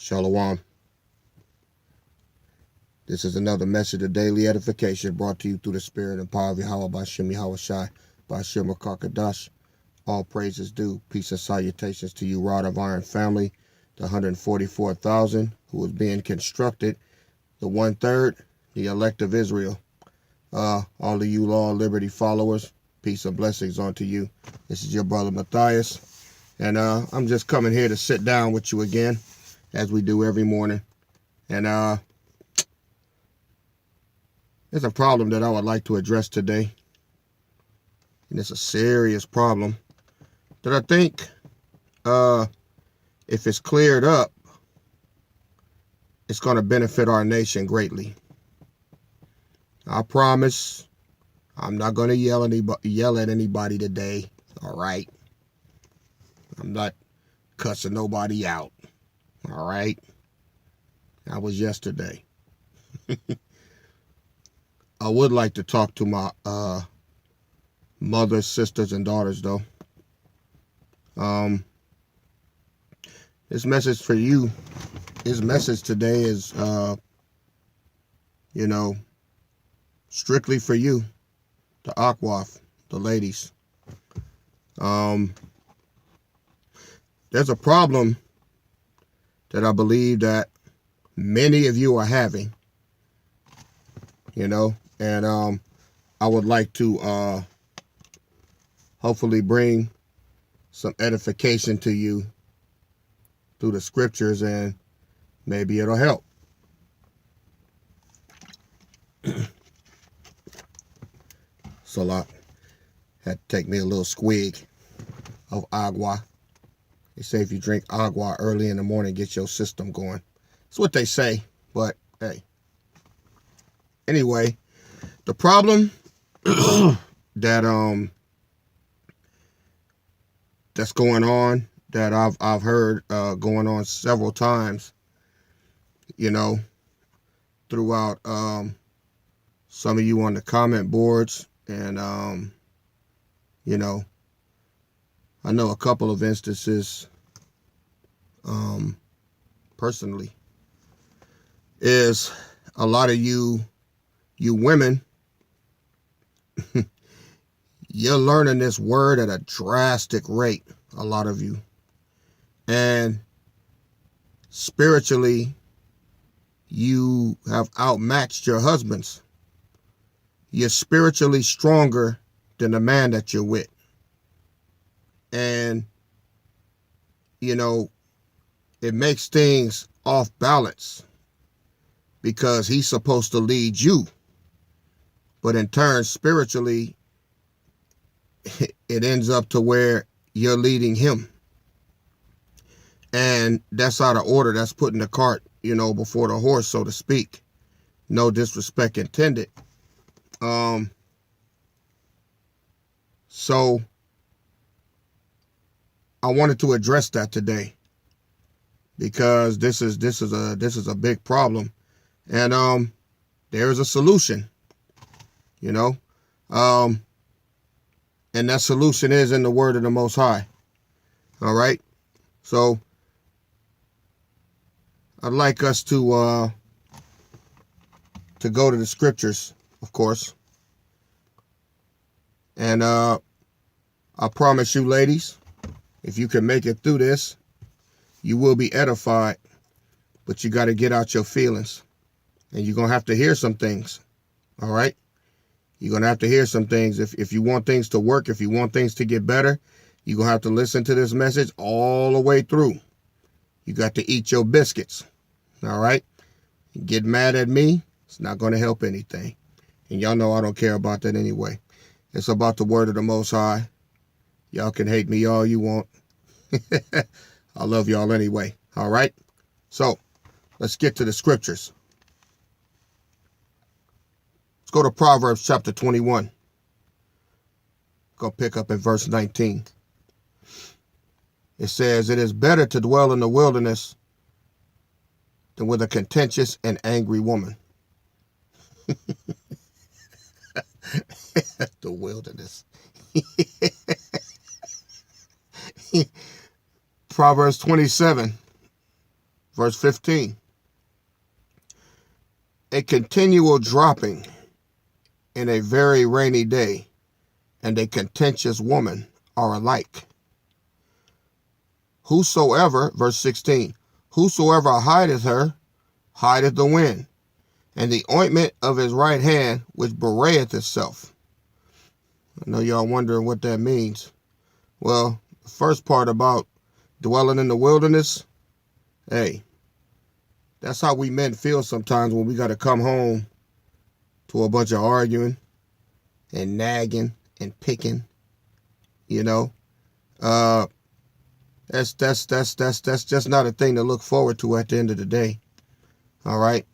Shalom. This is another message of daily edification brought to you through the spirit and power of Yahweh by Shem Yahushai by Shem Kakadash. All praises due. Peace and salutations to you, Rod of Iron family, the 144,000 who is being constructed, the 1/3, the elect of Israel. All of you law and liberty followers, peace and blessings unto you. This is your brother Matthias, and I'm just coming here to sit down with you again, as we do every morning. And there's a problem that I would like to address today, and it's a serious problem that I think if it's cleared up, it's going to benefit our nation greatly. I promise I'm not going to yell at anybody today, all right? I'm not cussing nobody out, all right? That was yesterday. I would like to talk to my mothers, sisters, and daughters, though. This message for you, his message today is, strictly for you, the Akwaf, the ladies. There's a problem that I believe that many of you are having, and I would like to hopefully bring some edification to you through the scriptures, and maybe it'll help. Salat. Had to take me a little squig of agua. They say if you drink agua early in the morning, get your system going. That's what they say, but hey. Anyway, the problem that that's going on, that I've heard going on several times, throughout some of you on the comment boards, and I know a couple of instances personally, is a lot of you women, you're learning this word at a drastic rate, a lot of you. And spiritually, you have outmatched your husbands. You're spiritually stronger than the man that you're with. And, it makes things off balance because he's supposed to lead you. But in turn, spiritually, it ends up to where you're leading him. And that's out of order. That's putting the cart, before the horse, so to speak. No disrespect intended. So I wanted to address that today because this is a big problem, and there's a solution, and that solution is in the word of the Most High. All right, so I'd like us to go to the scriptures, of course, and I promise you, ladies, if you can make it through this, you will be edified, but you got to get out your feelings, and you're going to have to hear some things, all right? You're going to have to hear some things. If you want things to work, if you want things to get better, you're going to have to listen to this message all the way through. You got to eat your biscuits, all right? You get mad at me, it's not going to help anything. And y'all know I don't care about that anyway. It's about the word of the Most High. Y'all can hate me all you want. I love y'all anyway. All right? So, let's get to the scriptures. Let's go to Proverbs chapter 21. Go pick up at verse 19. It says, "It is better to dwell in the wilderness than with a contentious and angry woman." The wilderness. Proverbs 27, Verse 15. A continual dropping in a very rainy day and a contentious woman are alike. Whosoever, verse 16, whosoever hideth her, hideth the wind, and the ointment of his right hand which bewrayeth itself. I know y'all wondering what that means. Well, the first part about dwelling in the wilderness, hey, that's how we men feel sometimes when we got to come home to a bunch of arguing and nagging and picking, you know. That's just not a thing to look forward to at the end of the day. All right.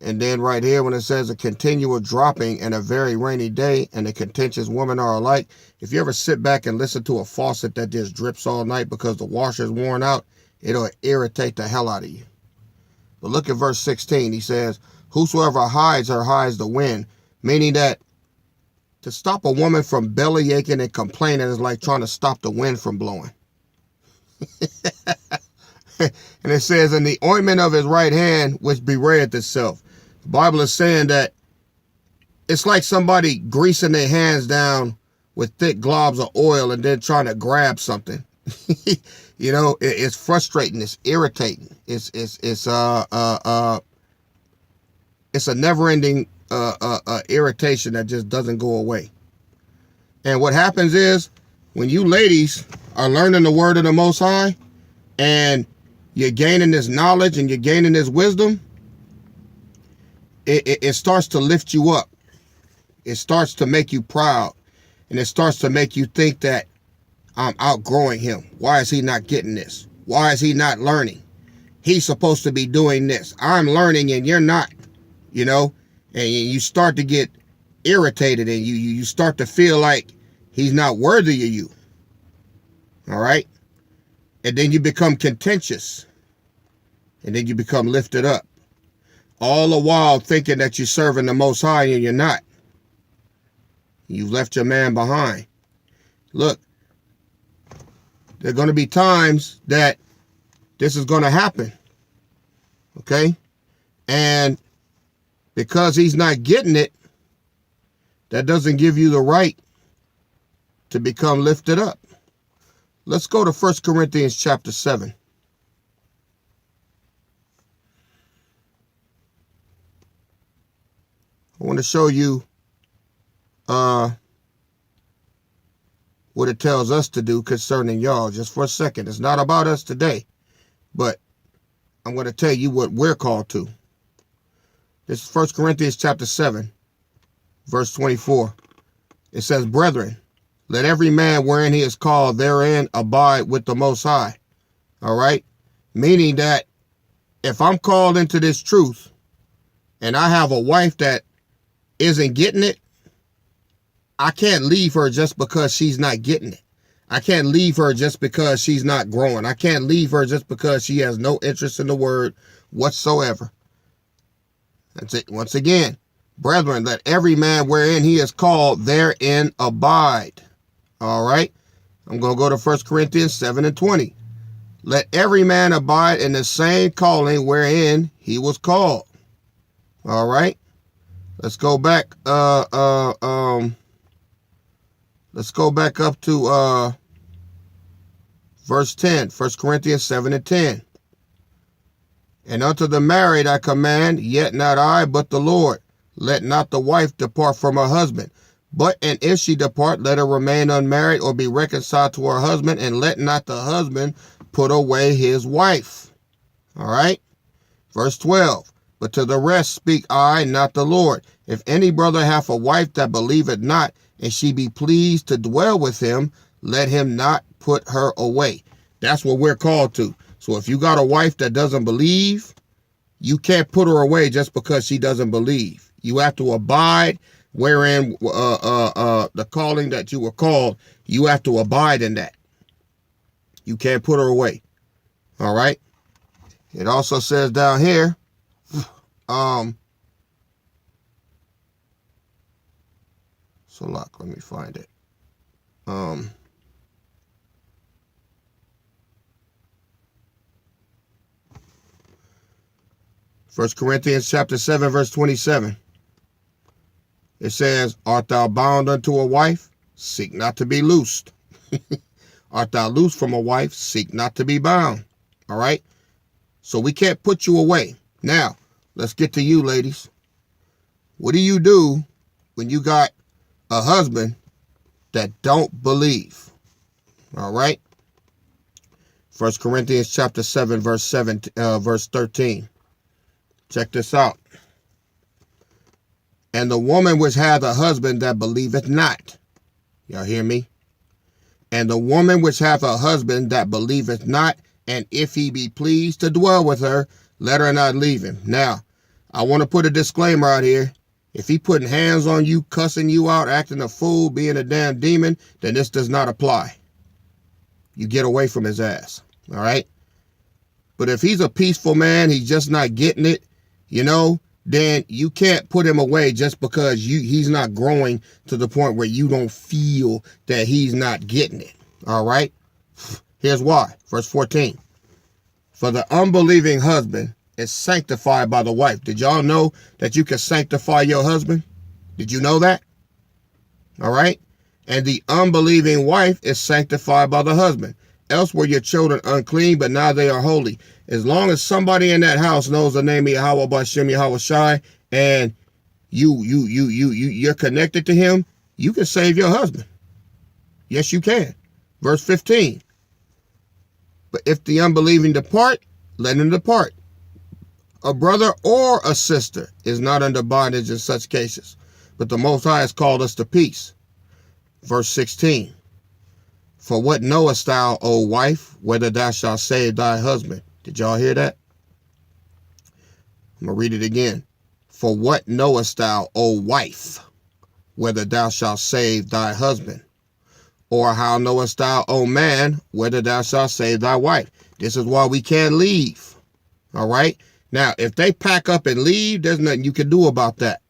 And then right here when it says a continual dropping and a very rainy day and a contentious woman are alike. If you ever sit back and listen to a faucet that just drips all night because the washer's worn out, it'll irritate the hell out of you. But look at verse 16. He says, whosoever hides her hides the wind, meaning that to stop a woman from belly aching and complaining is like trying to stop the wind from blowing. And it says, in the ointment of his right hand, which bewrayeth itself. The Bible is saying that it's like somebody greasing their hands down with thick globs of oil and then trying to grab something. You know, it's frustrating. It's irritating. It's a never-ending irritation that just doesn't go away. And what happens is when you ladies are learning the word of the Most High and you're gaining this knowledge and you're gaining this wisdom, it starts to lift you up. It starts to make you proud. And it starts to make you think that I'm outgrowing him. Why is he not getting this? Why is he not learning? He's supposed to be doing this. I'm learning and you're not, you know, and you start to get irritated and you start to feel like he's not worthy of you. All right. And then you become contentious and then you become lifted up. All the while thinking that you're serving the Most High and you're not. You've left your man behind. Look, there are going to be times that this is going to happen. Okay? And because he's not getting it, that doesn't give you the right to become lifted up. Let's go to 1 Corinthians chapter 7. I want to show you what it tells us to do concerning y'all just for a second. It's not about us today, but I'm going to tell you what we're called to. This is 1 Corinthians chapter 7, verse 24. It says, brethren, let every man wherein he is called therein abide with the Most High. All right? Meaning that if I'm called into this truth and I have a wife that isn't getting it, I can't leave her just because she's not getting it. I can't leave her just because she's not growing. I can't leave her just because she has no interest in the word whatsoever. That's it. Once again, brethren, let every man wherein he is called therein abide. All right. I'm going to go to 1 Corinthians 7 and 20. Let every man abide in the same calling wherein he was called. All right. Let's go back. Let's go back up to verse 10. 1 Corinthians 7 and 10. And unto the married I command, yet not I, but the Lord. Let not the wife depart from her husband. But and if she depart, let her remain unmarried or be reconciled to her husband, and let not the husband put away his wife. All right. Verse 12. But to the rest speak I, not the Lord. If any brother hath a wife that believeth not, and she be pleased to dwell with him, let him not put her away. That's what we're called to. So if you got a wife that doesn't believe, you can't put her away just because she doesn't believe. You have to abide wherein the calling that you were called, you have to abide in that. You can't put her away. All right. It also says down here, so look, let me find it. 1 Corinthians chapter 7, verse 27. It says, art thou bound unto a wife? Seek not to be loosed. Art thou loosed from a wife? Seek not to be bound. All right? So we can't put you away. Now, let's get to you, ladies. What do you do when you got a husband that don't believe? All right? 1 Corinthians chapter 7, verse 13. Check this out. And the woman which hath a husband that believeth not. Y'all hear me? And the woman which hath a husband that believeth not, and if he be pleased to dwell with her, let her not leave him. Now, I want to put a disclaimer out here. If he putting hands on you, cussing you out, acting a fool, being a damn demon, then this does not apply. You get away from his ass. All right? But if he's a peaceful man, he's just not getting it, you know, then you can't put him away just because he's not growing to the point where you don't feel that he's not getting it. All right? Here's why. Verse 14. For the unbelieving husband is sanctified by the wife. Did y'all know that you can sanctify your husband? Did you know that? All right? And the unbelieving wife is sanctified by the husband. Else were your children unclean, but now they are holy. As long as somebody in that house knows the name of Yahweh Bashem Yahweh Shai, and you're connected to him, you can save your husband. Yes, you can. Verse 15. But if the unbelieving depart, let him depart. A brother or a sister is not under bondage in such cases, but the Most High has called us to peace. Verse 16. For what knowest thou, O wife, whether thou shalt save thy husband? Did y'all hear that? I'm going to read it again. For what knowest thou, O wife, whether thou shalt save thy husband? Or how knowest thou, O man, whether thou shalt save thy wife? This is why we can't leave. All right? Now, if they pack up and leave, there's nothing you can do about that.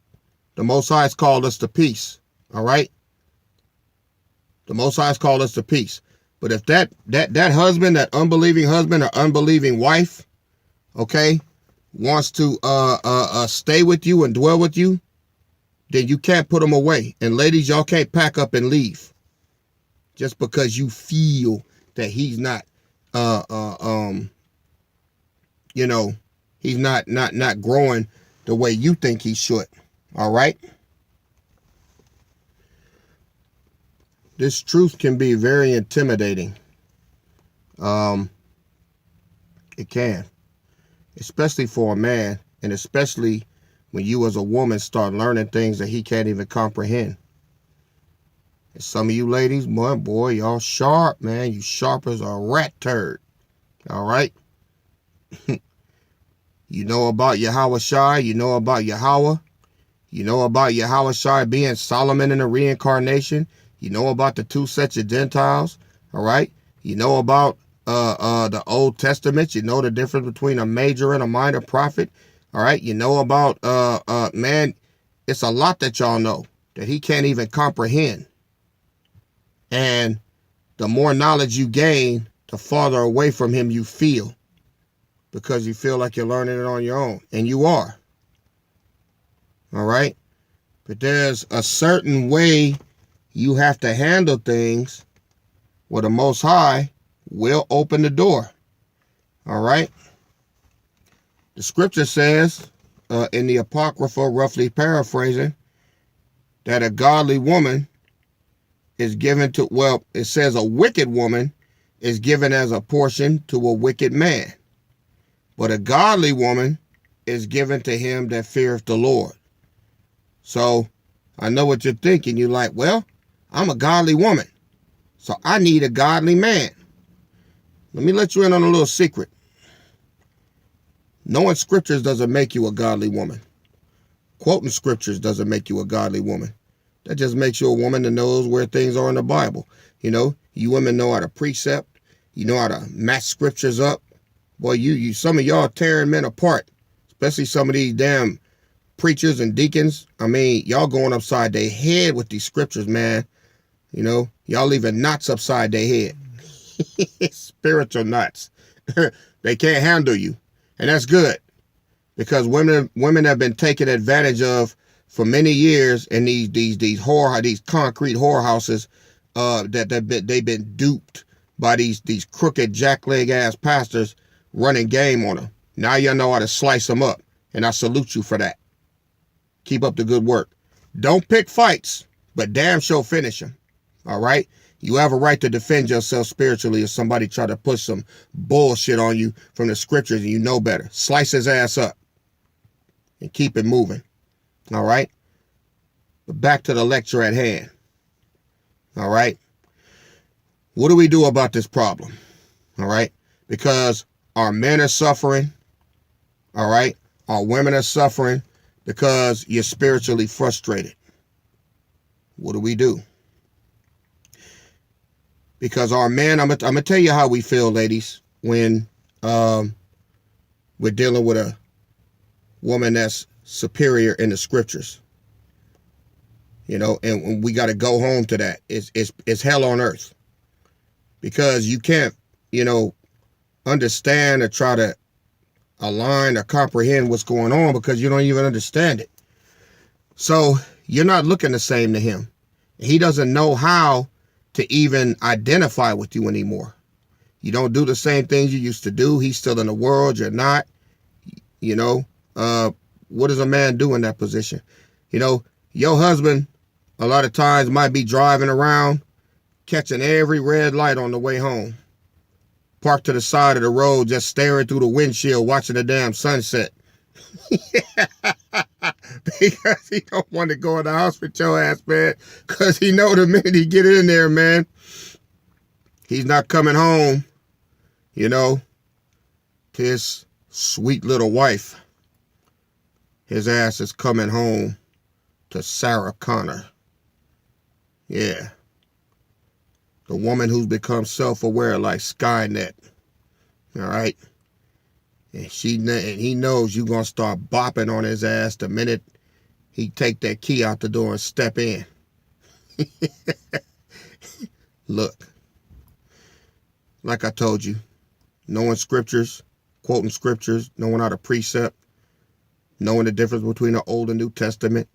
The Most High has called us to peace. All right? The Most High has called us to peace. But if that husband, that unbelieving husband or unbelieving wife, okay, wants to stay with you and dwell with you, then you can't put them away. And ladies, y'all can't pack up and leave just because you feel that he's not, you know, he's not growing the way you think he should. All right. This truth can be very intimidating. It can, especially for a man, and especially when you as a woman start learning things that he can't even comprehend. And some of you ladies, boy, y'all sharp, man. You sharp as a rat turd. All right? You know about Yahweh Shai. You know about Yahweh. You know about Yahweh Shai being Solomon in the reincarnation. You know about the two sets of Gentiles. All right? You know about the Old Testament. You know the difference between a major and a minor prophet. All right? You know about, man, it's a lot that y'all know that he can't even comprehend. And the more knowledge you gain, the farther away from him you feel, because you feel like you're learning it on your own, and you are. All right? But there's a certain way you have to handle things where the Most High will open the door. All right? The scripture says in the Apocrypha, roughly paraphrasing, that a godly woman is given to, well, it says a wicked woman is given as a portion to a wicked man. But a godly woman is given to him that feareth the Lord. So I know what you're thinking. You're like, well, I'm a godly woman, so I need a godly man. Let me let you in on a little secret. Knowing scriptures doesn't make you a godly woman. Quoting scriptures doesn't make you a godly woman. That just makes you a woman that knows where things are in the Bible. You know, you women know how to precept. You know how to match scriptures up. Boy, some of y'all tearing men apart, especially some of these damn preachers and deacons. I mean, y'all going upside their head with these scriptures, man. You know, y'all leaving knots upside their head. Spiritual knots. They can't handle you. And that's good, because women have been taken advantage of for many years in these concrete whorehouses, that they've been duped by these crooked jackleg ass pastors running game on them. Now y'all know how to slice them up, and I salute you for that. Keep up the good work. Don't pick fights, but damn sure finish them. All right? You have a right to defend yourself spiritually if somebody try to push some bullshit on you from the scriptures and you know better. Slice his ass up and keep it moving. All right? But back to the lecture at hand. All right? What do we do about this problem? All right? Because our men are suffering. All right? Our women are suffering because you're spiritually frustrated. What do we do? Because our men, I'm gonna tell you how we feel, ladies, when we're dealing with a woman that's superior in the scriptures. You know, and we got to go home to that. It's hell on earth. Because you can't, you know, understand or try to align or comprehend what's going on because you don't even understand it. So you're not looking the same to him. He doesn't know how to even identify with you anymore. You don't do the same things you used to do. He's still in the world. You're not. You know, what does a man do in that position? You know, your husband a lot of times might be driving around, catching every red light on the way home. Parked to the side of the road, just staring through the windshield, watching the damn sunset. Because he don't want to go in the house with your ass, man. Because he know the minute he get in there, man, he's not coming home, you know, to his sweet little wife. His ass is coming home to Sarah Connor. Yeah. The woman who's become self-aware like Skynet. All right? And he knows you're going to start bopping on his ass the minute he take that key out the door and step in. Look, like I told you, knowing scriptures, quoting scriptures, knowing how to precept, knowing the difference between the Old and New Testament,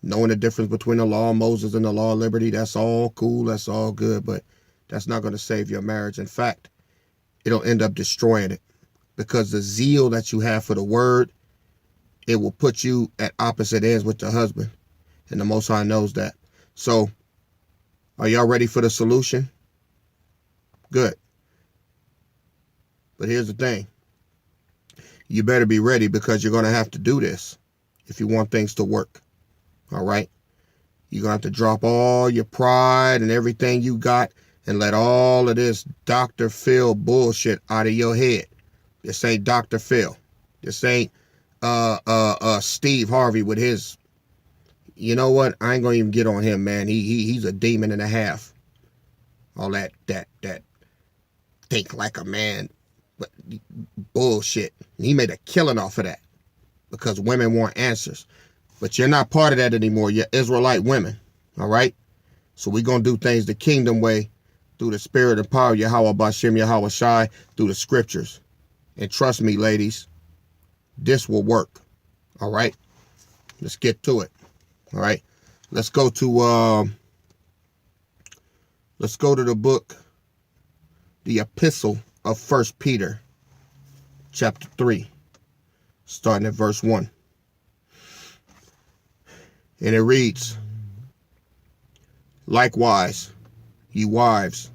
knowing the difference between the law of Moses and the law of liberty, that's all cool, that's all good, but that's not going to save your marriage. In fact, it'll end up destroying it. Because the zeal that you have for the word, it will put you at opposite ends with your husband. And the Most High knows that. So, are y'all ready for the solution? Good. But here's the thing. You better be ready because you're going to have to do this if you want things to work. All right? You're going to have to drop all your pride and everything you got and let all of this Dr. Phil bullshit out of your head. This ain't Dr. Phil. This ain't Steve Harvey with his, you know what? I ain't gonna even get on him, man. He's a demon and a half. All that think like a man, but bullshit. He made a killing off of that because women want answers. But you're not part of that anymore. You're Israelite women. All right? So we're gonna do things the kingdom way through the spirit and power of Yahweh Bashem Yahweh Shai through the scriptures. And trust me, ladies, this will work. All right? Let's get to it. All right? Let's go to the book, the epistle of 1 Peter, chapter 3, starting at verse 1. And it reads, likewise, ye wives,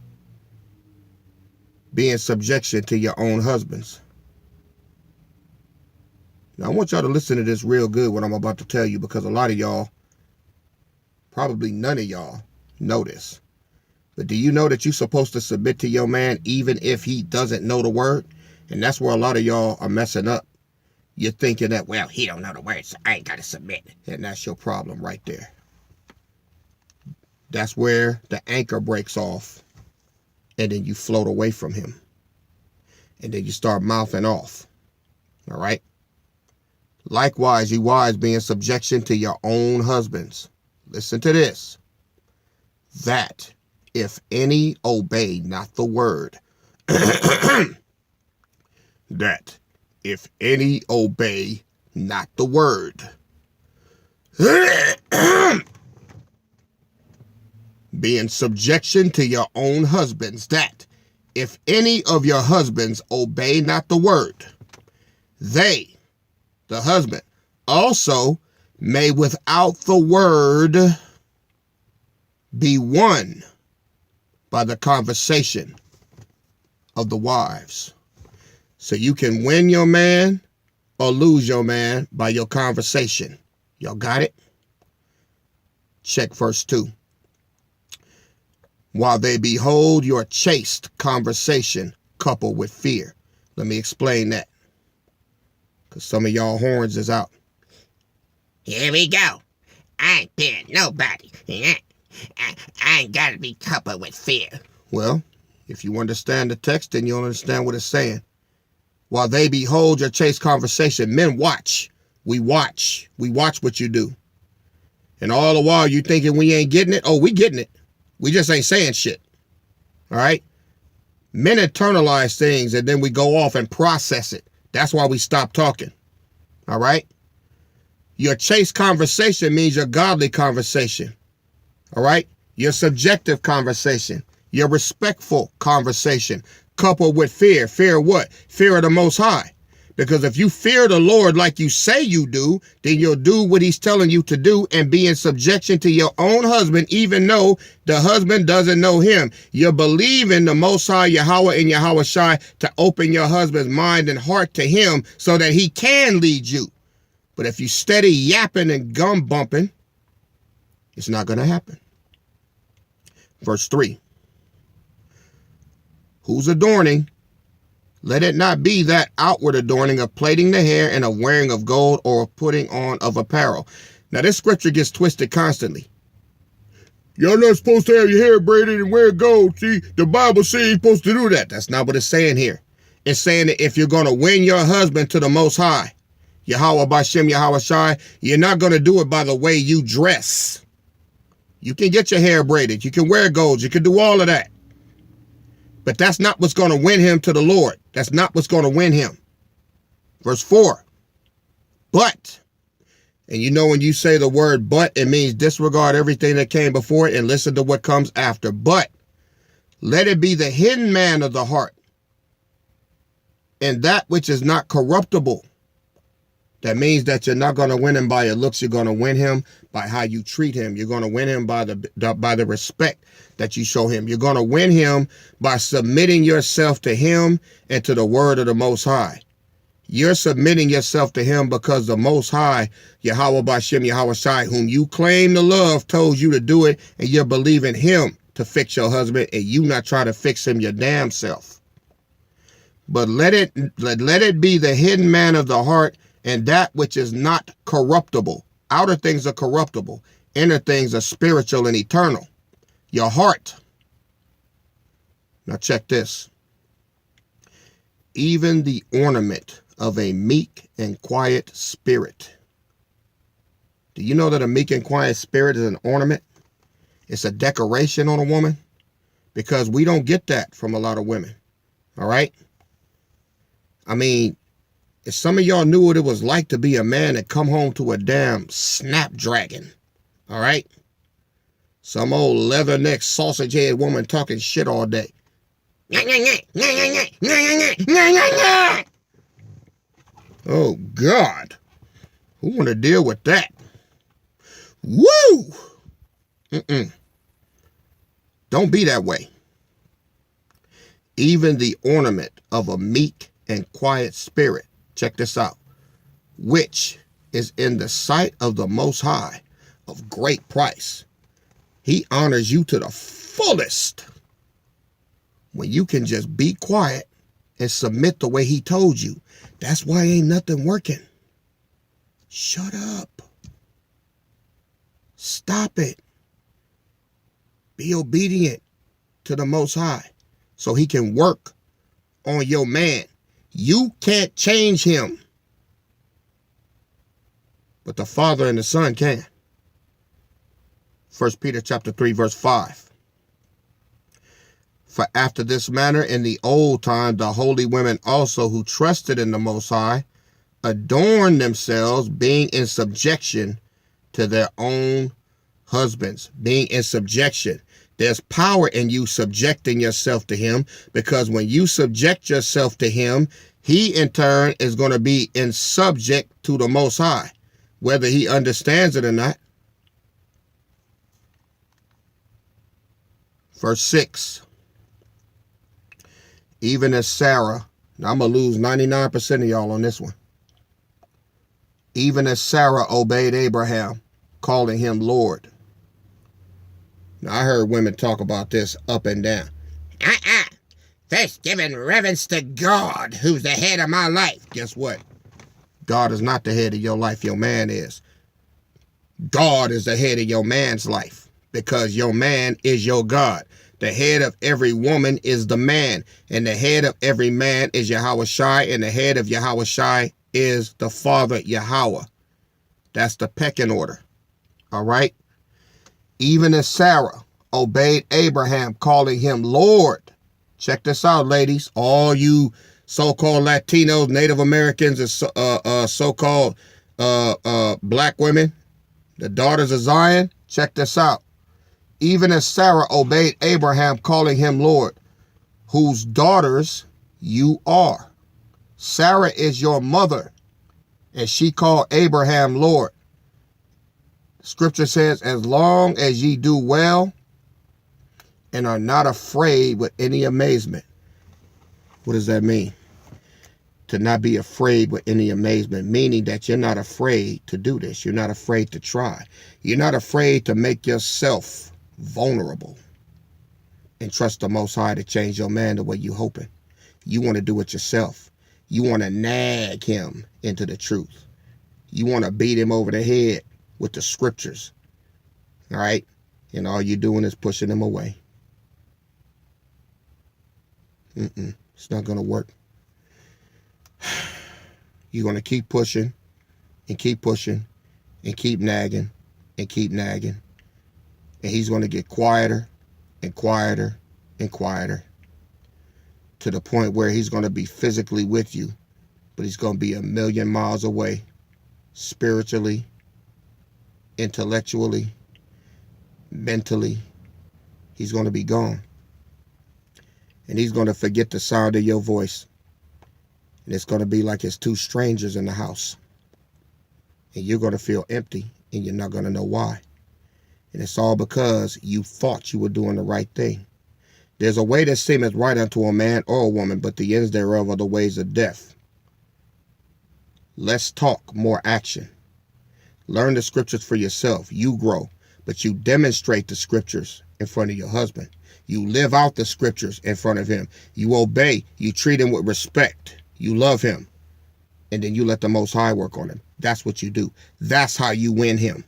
be in subjection to your own husbands. Now, I want y'all to listen to this real good, what I'm about to tell you, because a lot of y'all, probably none of y'all, know this. But do you know that you're supposed to submit to your man even if he doesn't know the word? And that's where a lot of y'all are messing up. You're thinking that, well, he don't know the word, so I ain't got to submit. And that's your problem right there. That's where the anchor breaks off. And then you float away from him. And then you start mouthing off. All right? Likewise, ye wives, be in subjection to your own husbands. Listen to this. That if any obey not the word, that if any obey not the word. Be in subjection to your own husbands, that if any of your husbands obey not the word, they, the husband, also may without the word be won by the conversation of the wives. So you can win your man or lose your man by your conversation. Y'all got it? Check verse 2. While they behold your chaste conversation coupled with fear. Let me explain that, because some of y'all horns is out. Here we go. I ain't fearing nobody. I ain't got to be coupled with fear. Well, if you understand the text, then you'll understand what it's saying. While they behold your chaste conversation, men watch. We watch. We watch what you do. And all the while you thinking we ain't getting it. Oh, we getting it. We just ain't saying shit. All right? Men internalize things and then we go off and process it. That's why we stop talking. All right? Your chaste conversation means your godly conversation. All right? Your subjective conversation. Your respectful conversation. Coupled with fear. Fear of what? Fear of the Most High. Because if you fear the Lord like you say you do, then you'll do what he's telling you to do and be in subjection to your own husband, even though the husband doesn't know him. You believe in the Most High, Yahweh and Yahweh Shai, to open your husband's mind and heart to him so that he can lead you. But if you steady yapping and gum bumping, it's not going to happen. Verse 3. Whose adorning? Let it not be that outward adorning of plaiting the hair and of wearing of gold or of putting on of apparel. Now this scripture gets twisted constantly. Y'all not supposed to have your hair braided and wear gold. See, the Bible says you're supposed to do that. That's not what it's saying here. It's saying that if you're going to win your husband to the Most High, Yahweh Bashem, Yahweh Shai, you're not going to do it by the way you dress. You can get your hair braided. You can wear gold. You can do all of that. But that's not what's going to win him to the Lord. That's not what's going to win him. Verse 4. But, and you know when you say the word but, it means disregard everything that came before it and listen to what comes after. But, let it be the hidden man of the heart, and that which is not corruptible. That means that you're not going to win him by your looks. You're going to win him by how you treat him. You're going to win him by the respect that you show him. You're going to win him by submitting yourself to him and to the word of the Most High. You're submitting yourself to him because the Most High, Yahweh Bashem, Yahweh Shai, whom you claim to love, told you to do it, and you're believing him to fix your husband, and you not try to fix him your damn self. But let it be the hidden man of the heart, and that which is not corruptible. Outer things are corruptible. Inner things are spiritual and eternal. Your heart. Now check this. Even the ornament of a meek and quiet spirit. Do you know that a meek and quiet spirit is an ornament? It's a decoration on a woman. Because we don't get that from a lot of women. All right? I mean, if some of y'all knew what it was like to be a man and come home to a damn snapdragon, all right? Some old leather-necked, sausage-head woman talking shit all day. Oh, God. Who want to deal with that? Woo! Don't be that way. Even the ornament of a meek and quiet spirit. Check this out. Which is in the sight of the Most High of great price. He honors you to the fullest when you can just be quiet and submit the way he told you. That's why ain't nothing working. Shut up. Stop it. Be obedient to the Most High so he can work on your man. You can't change him, but the Father and the Son can. 1 Peter chapter 3, verse 5. For after this manner in the old time, the holy women also who trusted in the Most High adorn themselves, being in subjection to their own husbands, being in subjection. There's power in you subjecting yourself to him, because when you subject yourself to him, he in turn is going to be in subject to the Most High, whether he understands it or not. Verse 6. Even as Sarah, now I'm going to lose 99% of y'all on this one. Even as Sarah obeyed Abraham, calling him Lord. Now, I heard women talk about this up and down. First giving reverence to God, who's the head of my life. Guess what? God is not the head of your life. Your man is. God is the head of your man's life, because your man is your God. The head of every woman is the man, and the head of every man is Yahweh Shai, and the head of Yahweh Shai is the Father Yahweh. That's the pecking order. All right? Even as Sarah obeyed Abraham, calling him Lord. Check this out, ladies. All you so-called Latinos, Native Americans, and so-called black women, the daughters of Zion, check this out. Even as Sarah obeyed Abraham, calling him Lord, whose daughters you are. Sarah is your mother, and she called Abraham Lord. Scripture says, as long as ye do well and are not afraid with any amazement. What does that mean? To not be afraid with any amazement, meaning that you're not afraid to do this. You're not afraid to try. You're not afraid to make yourself vulnerable and trust the Most High to change your man the way you're hoping. You want to do it yourself. You want to nag him into the truth. You want to beat him over the head with the scriptures. All right? And all you're doing is pushing him away. It's not going to work. You're going to keep pushing and keep pushing and keep nagging and keep nagging. And he's going to get quieter and quieter and quieter, to the point where he's going to be physically with you, but he's going to be a million miles away, spiritually, intellectually, mentally. He's going to be gone. And he's going to forget the sound of your voice. And it's going to be like it's two strangers in the house. And you're going to feel empty, and you're not going to know why. And it's all because you thought you were doing the right thing. There's a way that seemeth right unto a man or a woman, but the ends thereof are the ways of death. Less talk, more action. Learn the scriptures for yourself. You grow, but you demonstrate the scriptures in front of your husband. You live out the scriptures in front of him. You obey. You treat him with respect. You love him. And then you let the Most High work on him. That's what you do. That's how you win him.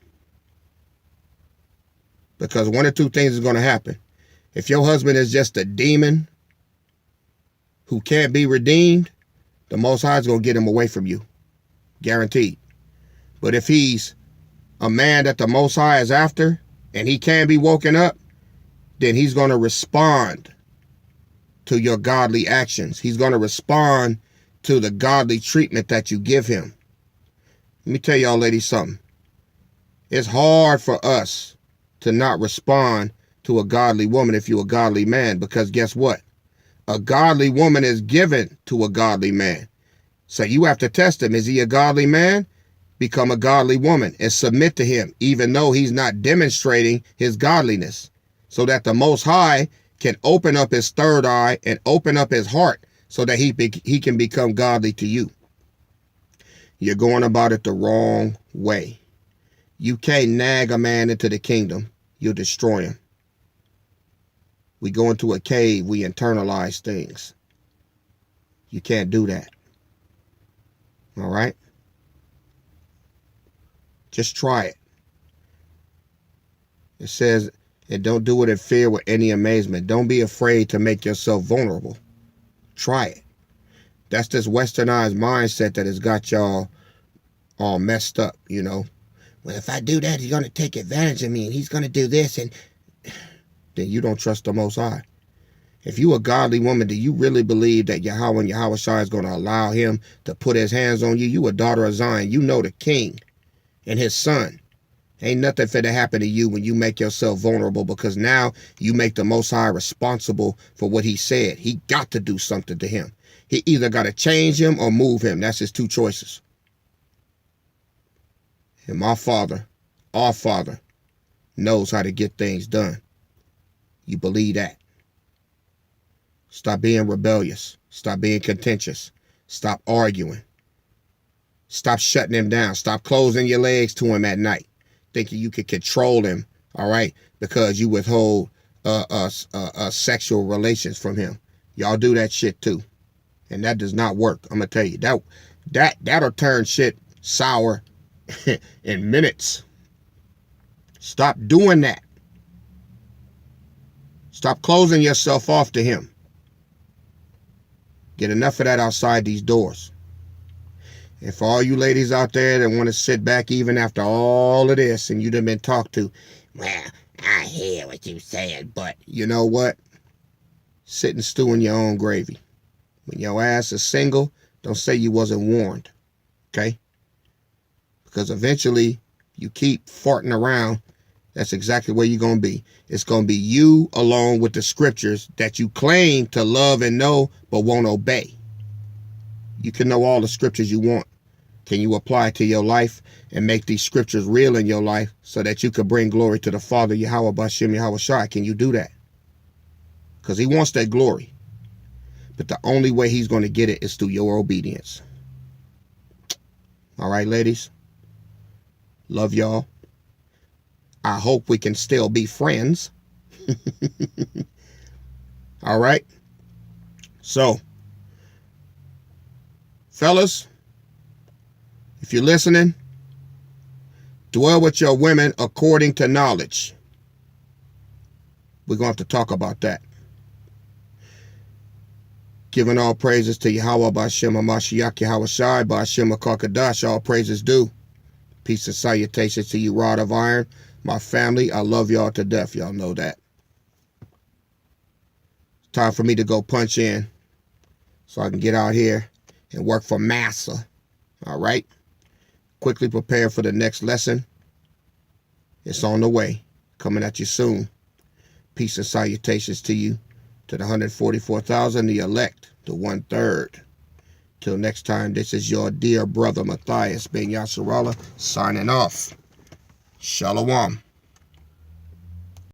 Because one or two things is going to happen. If your husband is just a demon who can't be redeemed, the Most High is going to get him away from you. Guaranteed. But if he's a man that the Most High is after, and he can be woken up, then he's going to respond to your godly actions. He's going to respond to the godly treatment that you give him. Let me tell y'all ladies something. It's hard for us to not respond to a godly woman if you're a godly man, because guess what? A godly woman is given to a godly man. So you have to test him. Is he a godly man? Become a godly woman and submit to him, even though he's not demonstrating his godliness, so that the Most High can open up his third eye and open up his heart so that he can become godly to you. You're going about it the wrong way. You can't nag a man into the kingdom. You'll destroy him. We go into a cave, we internalize things. You can't do that. All right? Just try it. It says, and don't do it in fear with any amazement. Don't be afraid to make yourself vulnerable. Try it. That's this westernized mindset that has got y'all all messed up, you know. Well, if I do that, he's going to take advantage of me, and he's going to do this, and then you don't trust the Most High. If you a godly woman, do you really believe that Yahweh and Yahweh Shai is going to allow him to put his hands on you? You a daughter of Zion. You know the king and his son. Ain't nothing finna happen to you when you make yourself vulnerable, because now you make the Most High responsible for what he said. He got to do something to him. He either got to change him or move him. That's his two choices. And my Father, our Father, knows how to get things done. You believe that? Stop being rebellious. Stop being contentious. Stop arguing. Stop shutting him down. Stop closing your legs to him at night, thinking you can control him, all right, because you withhold sexual relations from him. Y'all do that shit too, and that does not work. I'm gonna tell you that'll turn shit sour in minutes. Stop doing that. Stop closing yourself off to him. Get enough of that outside these doors. And for all you ladies out there that want to sit back even after all of this and you done been talked to, well, I hear what you saying, but you know what? Sit and stew in your own gravy. When your ass is single, don't say you wasn't warned, okay? Because eventually, you keep farting around, that's exactly where you're going to be. It's going to be you along with the scriptures that you claim to love and know but won't obey. You can know all the scriptures you want. Can you apply it to your life and make these scriptures real in your life so that you could bring glory to the Father, Yahweh Bashem Yahweh Shai? Can you do that? Because he wants that glory. But the only way he's going to get it is through your obedience. All right, ladies. Love y'all. I hope we can still be friends. All right. So, fellas, if you're listening, dwell with your women according to knowledge. We're going to have to talk about that. Giving all praises to Yahweh Ba'Shem HaMashiach Yahweh Shai Ba'Shem HaKakadash. All praises due. Peace and salutations to you, rod of iron. My family, I love y'all to death. Y'all know that. Time for me to go punch in so I can get out here and work for Massa. All right? Quickly prepare for the next lesson. It's on the way. Coming at you soon. Peace and salutations to you. To the 144,000, the elect, the 1/3. Till next time, this is your dear brother Matthias Ben Yasserallah signing off. Shalom.